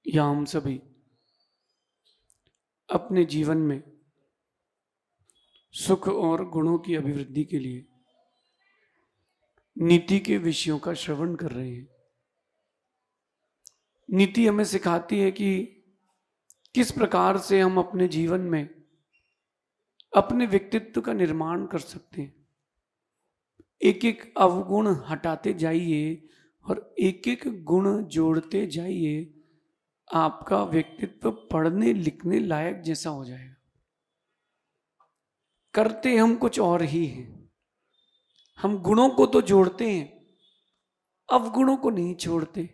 या हम सभी अपने जीवन में सुख और गुणों की अभिवृद्धि के लिए नीति के विषयों का श्रवण कर रहे हैं। नीति हमें सिखाती है कि किस प्रकार से हम अपने जीवन में अपने व्यक्तित्व का निर्माण कर सकते हैं। एक एक अवगुण हटाते जाइए और एक एक गुण जोड़ते जाइए, आपका व्यक्तित्व पढ़ने लिखने लायक जैसा हो जाएगा। करते हम कुछ और ही हैं। हम गुणों को तो जोड़ते हैं, अवगुणों को नहीं छोड़ते,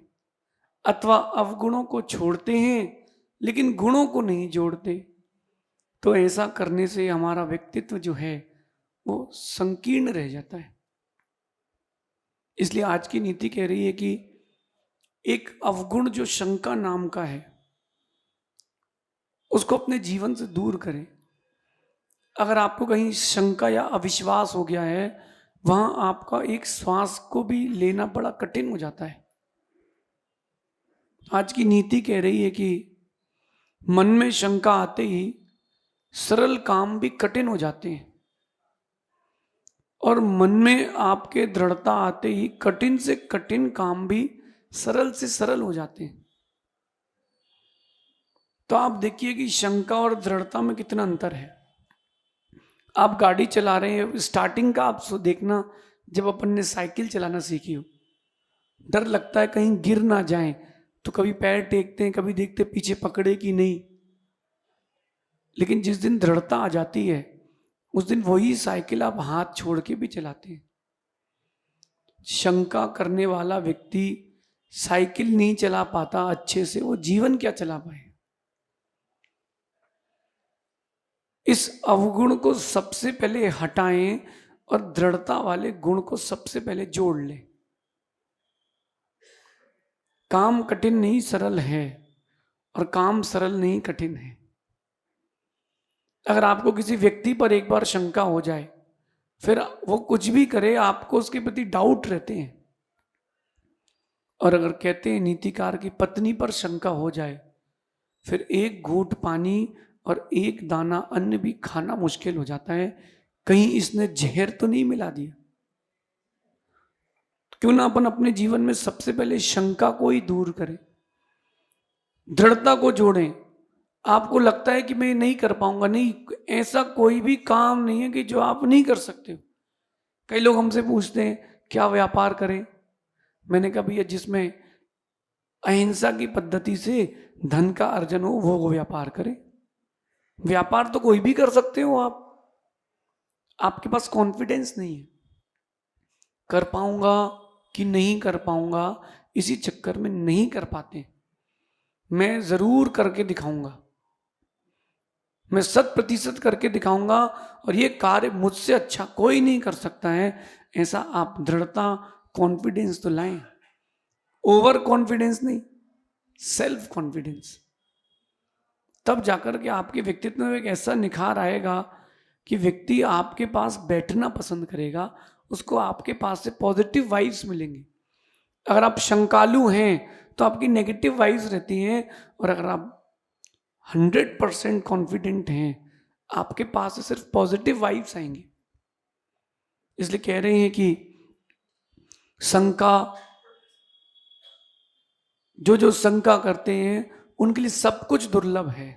अथवा अवगुणों को छोड़ते हैं लेकिन गुणों को नहीं जोड़ते। तो ऐसा करने से हमारा व्यक्तित्व जो है वो संकीर्ण रह जाता है। इसलिए आज की नीति कह रही है कि एक अवगुण जो शंका नाम का है उसको अपने जीवन से दूर करें। अगर आपको कहीं शंका या अविश्वास हो गया है, वहां आपका एक श्वास को भी लेना बड़ा कठिन हो जाता है। आज की नीति कह रही है कि मन में शंका आते ही सरल काम भी कठिन हो जाते हैं, और मन में आपके दृढ़ता आते ही कठिन से कठिन काम भी सरल से सरल हो जाते हैं। तो आप देखिए कि शंका और दृढ़ता में कितना अंतर है। आप गाड़ी चला रहे हैं, स्टार्टिंग का आप देखना, जब अपन ने साइकिल चलाना सीखी हो, डर लगता है कहीं गिर ना जाए, तो कभी पैर टेकते हैं, कभी देखते पीछे पकड़े कि नहीं। लेकिन जिस दिन दृढ़ता आ जाती है उस दिन वही साइकिल आप हाथ छोड़ के भी चलाते हैं। शंका करने वाला व्यक्ति साइकिल नहीं चला पाता अच्छे से, वो जीवन क्या चला पाए। इस अवगुण को सबसे पहले हटाएं और दृढ़ता वाले गुण को सबसे पहले जोड़ लें। काम कठिन नहीं सरल है, और काम सरल नहीं कठिन है। अगर आपको किसी व्यक्ति पर एक बार शंका हो जाए, फिर वो कुछ भी करे आपको उसके प्रति डाउट रहते हैं। और अगर कहते हैं नीतिकार की पत्नी पर शंका हो जाए, फिर एक घूंट पानी और एक दाना अन्न भी खाना मुश्किल हो जाता है, कहीं इसने जहर तो नहीं मिला दिया। क्यों ना अपन अपने जीवन में सबसे पहले शंका को ही दूर करें, दृढ़ता को जोड़ें। आपको लगता है कि मैं नहीं कर पाऊंगा, नहीं, ऐसा कोई भी काम नहीं है कि जो आप नहीं कर सकते हो। कई लोग हमसे पूछते हैं क्या व्यापार करें। मैंने कहा भैया जिसमें अहिंसा की पद्धति से धन का अर्जन हो वो व्यापार करें। व्यापार तो कोई भी कर सकते हो आप, आपके पास कॉन्फिडेंस नहीं है। कर पाऊंगा कि नहीं कर पाऊंगा, इसी चक्कर में नहीं कर पाते। मैं जरूर करके दिखाऊंगा, मैं 100% करके दिखाऊंगा, और ये कार्य मुझसे अच्छा कोई नहीं कर सकता है। ऐसा आप दृढ़ता, कॉन्फिडेंस तो लाएं। ओवर कॉन्फिडेंस नहीं, सेल्फ कॉन्फिडेंस। तब जाकर के आपके व्यक्तित्व में एक ऐसा निखार आएगा कि व्यक्ति आपके पास बैठना पसंद करेगा, उसको आपके पास से पॉजिटिव वाइब्स मिलेंगी। अगर आप शंकालु हैं तो आपकी नेगेटिव वाइब्स रहती हैं, और अगर आप 100% कॉन्फिडेंट हैं आपके पास से सिर्फ पॉजिटिव वाइब्स आएंगे। इसलिए कह रहे हैं कि शंका, जो शंका करते हैं उनके लिए सब कुछ दुर्लभ है।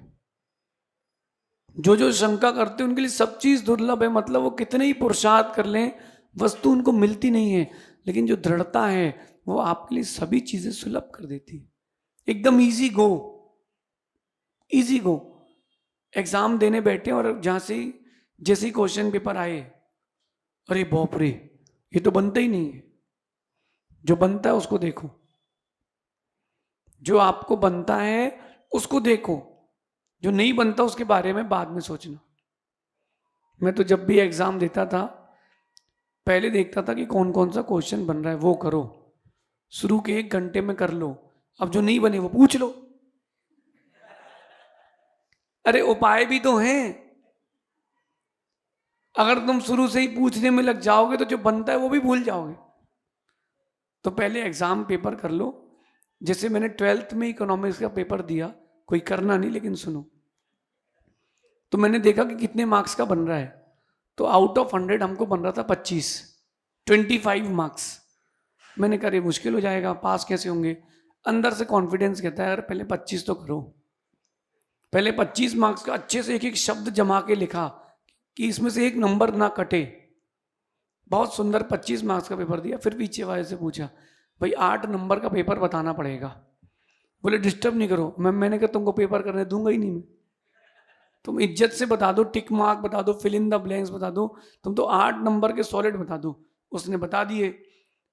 जो शंका करते हैं उनके लिए सब चीज दुर्लभ है, मतलब वो कितने ही पुरुषार्थ कर लें वस्तु उनको मिलती नहीं है। लेकिन जो दृढ़ता है वो आपके लिए सभी चीजें सुलभ कर देती है। एकदम easy go, easy go. Exam देने बैठे और जहां से जैसे ही क्वेश्चन पेपर आए, अरे बाप रे ये तो बनता ही नहीं है। जो बनता है उसको देखो, जो आपको बनता है उसको देखो, जो नहीं बनता उसके बारे में बाद में सोचना। मैं तो जब भी एग्जाम देता था पहले देखता था कि कौन कौन सा क्वेश्चन बन रहा है, वो करो, शुरू के 1 घंटे में कर लो, अब जो नहीं बने वो पूछ लो। अरे उपाय भी तो हैं। अगर तुम शुरू से ही पूछने में लग जाओगे तो जो बनता है वो भी भूल जाओगे। तो पहले एग्जाम पेपर कर लो, जैसे मैंने 12th में इकोनॉमिक्स का पेपर दिया, कोई करना नहीं लेकिन सुनो, तो मैंने देखा कि कितने मार्क्स का बन रहा है, तो आउट ऑफ 100 हमको बन रहा था 25 मार्क्स। मैंने कहा ये मुश्किल हो जाएगा, पास कैसे होंगे। अंदर से कॉन्फिडेंस कहता है अरे पहले 25 तो करो। पहले 25 मार्क्स का अच्छे से एक एक शब्द जमा के लिखा कि इसमें से एक नंबर ना कटे। बहुत सुंदर 25 मार्क्स का पेपर दिया। फिर पीछे वाले से पूछा भाई 8 नंबर का पेपर बताना पड़ेगा। बोले डिस्टर्ब नहीं करो। मैंने कहा तुमको पेपर करने दूंगा ही नहीं मैं, तुम इज्जत से बता दो, टिक मार्क बता दो, फिल इन द ब्लैंक्स बता दो, तुम तो 8 नंबर के सॉलिड बता दो। उसने बता दिए।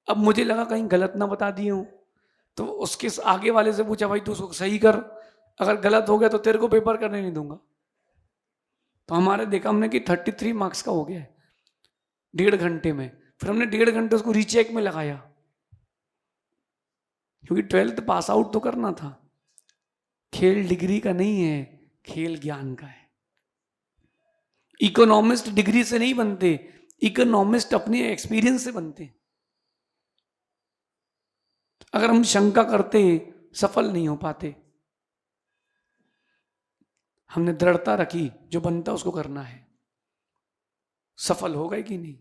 अब मुझे लगा कहीं गलत ना बता दिए हूँ, तो उसके आगे वाले से पूछा भाई तू उसको सही कर, अगर गलत हो गया तो तेरे को पेपर करने नहीं दूंगा। तो हमारे देखा हमने कि 33 मार्क्स का हो गया है 1.5 घंटे में। फिर हमने 1.5 घंटे उसको रीचेक में लगाया, क्योंकि 12th पास आउट तो करना था। खेल डिग्री का नहीं है, खेल ज्ञान का है। इकोनॉमिस्ट डिग्री से नहीं बनते, इकोनॉमिस्ट अपने एक्सपीरियंस से बनते। अगर हम शंका करते सफल नहीं हो पाते। हमने दृढ़ता रखी, जो बनता उसको करना है, सफल हो गए कि नहीं,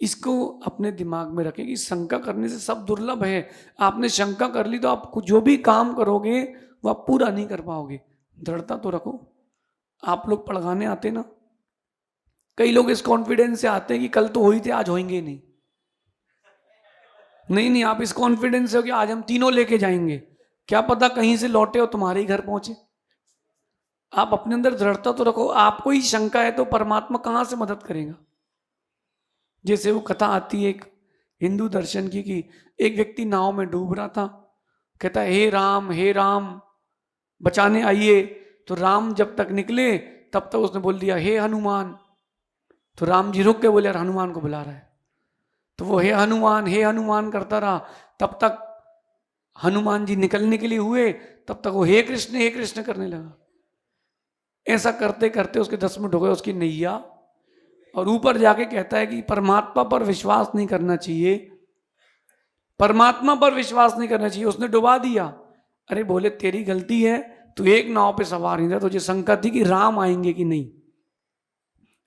इसको अपने दिमाग में रखें कि शंका करने से सब दुर्लभ है। आपने शंका कर ली तो आप जो भी काम करोगे वह आप पूरा नहीं कर पाओगे। दृढ़ता तो रखो। आप लोग पढ़ाने आते ना, कई लोग इस कॉन्फिडेंस से आते हैं कि कल तो हुई थे आज होंगे नहीं। नहीं, आप इस कॉन्फिडेंस से हो कि आज हम तीनों लेके जाएंगे, क्या पता कहीं से लौटे और तुम्हारे ही घर पहुंचे। आप अपने अंदर दृढ़ता तो रखो। आपको ही शंका है तो परमात्मा कहां से मदद करेगा। जैसे वो कथा आती है एक हिंदू दर्शन की कि एक व्यक्ति नाव में डूब रहा था, कहता है हे राम बचाने आइए। तो राम जब तक निकले तब तक उसने बोल दिया हे हनुमान। तो राम जी रुक के बोले हनुमान को बुला रहा है। तो वो हे हनुमान करता रहा। तब तक हनुमान जी निकलने के लिए हुए, तब तक वो हे कृष्ण करने लगा। ऐसा करते करते उसके 10 मिनट हो गए उसकी नैया, और ऊपर जाके कहता है कि परमात्मा पर विश्वास नहीं करना चाहिए, परमात्मा पर विश्वास नहीं करना चाहिए, उसने डुबा दिया। अरे बोले तेरी गलती है, तू एक नाव पे सवार नहीं था, तुझे शंका थी कि राम आएंगे कि नहीं।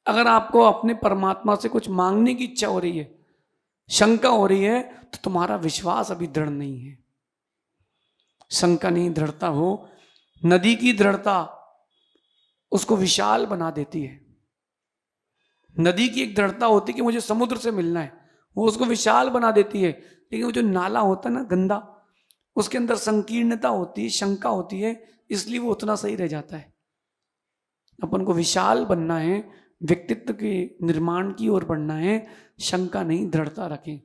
अगर आपको अपने परमात्मा से कुछ मांगने की इच्छा हो रही है, शंका हो रही है, तो तुम्हारा विश्वास अभी दृढ़ नहीं है। शंका नहीं, दृढ़ता हो। नदी की दृढ़ता उसको विशाल बना देती है। नदी की एक दृढ़ता होती है कि मुझे समुद्र से मिलना है, वो उसको विशाल बना देती है। लेकिन वो जो नाला होता है ना गंदा, उसके अंदर संकीर्णता होती है, शंका होती है, इसलिए वो उतना सही रह जाता है। अपन को विशाल बनना है, व्यक्तित्व के निर्माण की ओर बढ़ना है। शंका नहीं, दृढ़ता रखें।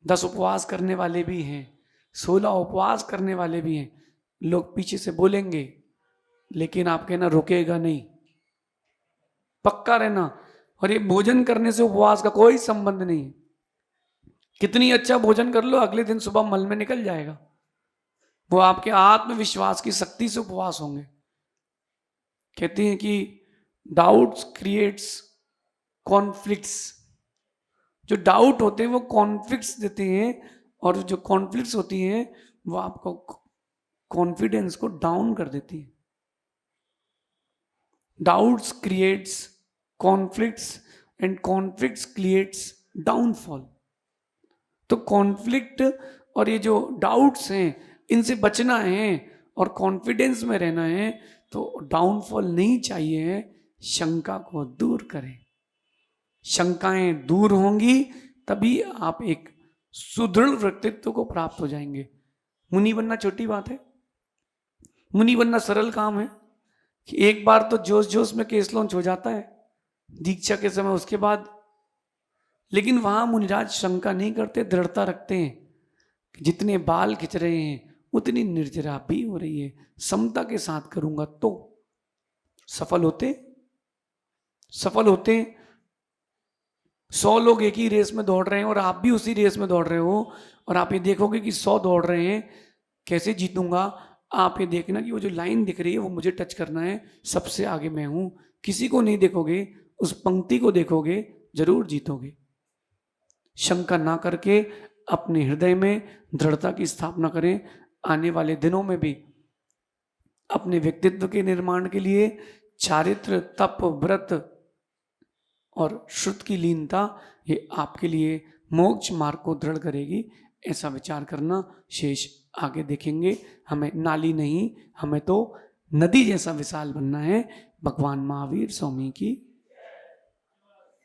10 उपवास करने वाले भी हैं, 16 उपवास करने वाले भी हैं। लोग पीछे से बोलेंगे, लेकिन आप कहना रुकेगा नहीं, पक्का रहना। और ये भोजन करने से उपवास का कोई संबंध नहीं। कितनी अच्छा भोजन कर लो, अगले दिन सुबह मल में निकल जाएगा। वो आपके आत्मविश्वास की शक्ति से उपवास होंगे। कहते हैं कि डाउट्स क्रिएट्स कॉन्फ्लिक्ट्स। जो डाउट होते हैं वो कॉन्फ्लिक्ट्स देते हैं, और जो कॉन्फ्लिक्ट्स होती हैं वो आपको कॉन्फिडेंस को डाउन कर देती है। Doubts creates conflicts and conflicts creates downfall. तो कॉन्फ्लिक्ट और ये जो डाउट्स हैं इनसे बचना है और कॉन्फिडेंस में रहना है, तो डाउनफॉल नहीं चाहिए। शंका को दूर करें। शंकाएं दूर होंगी तभी आप एक सुदृढ़ व्यक्तित्व को प्राप्त हो जाएंगे। मुनि बनना छोटी बात है, मुनि बनना सरल काम है कि एक बार तो जोश जोश में केस लॉन्च हो जाता है दीक्षा के समय, उसके बाद लेकिन वहां मुनिराज शंका नहीं करते, दृढ़ता रखते हैं कि जितने बाल खिंच रहे हैं उतनी निर्जरा भी हो रही है, समता के साथ करूंगा तो सफल होते। 100 लोग एक ही रेस में दौड़ रहे हैं और आप भी उसी रेस में दौड़ रहे हो, और आप ये देखोगे कि 100 दौड़ रहे हैं, कैसे जीतूंगा। आप ये देखना कि वो जो लाइन दिख रही है वो मुझे टच करना है, सबसे आगे मैं हूं। किसी को नहीं देखोगे, उस पंक्ति को देखोगे, जरूर जीतोगे। शंका ना करके अपने हृदय में दृढ़ता की स्थापना करें। आने वाले दिनों में भी अपने व्यक्तित्व के निर्माण के लिए चारित्र, तप, व्रत और श्रुत की लीनता ये आपके लिए मोक्ष मार्ग को दृढ़ करेगी। ऐसा विचार करना। शेष आगे देखेंगे। हमें नाली नहीं, हमें तो नदी जैसा विशाल बनना है। भगवान महावीर स्वामी की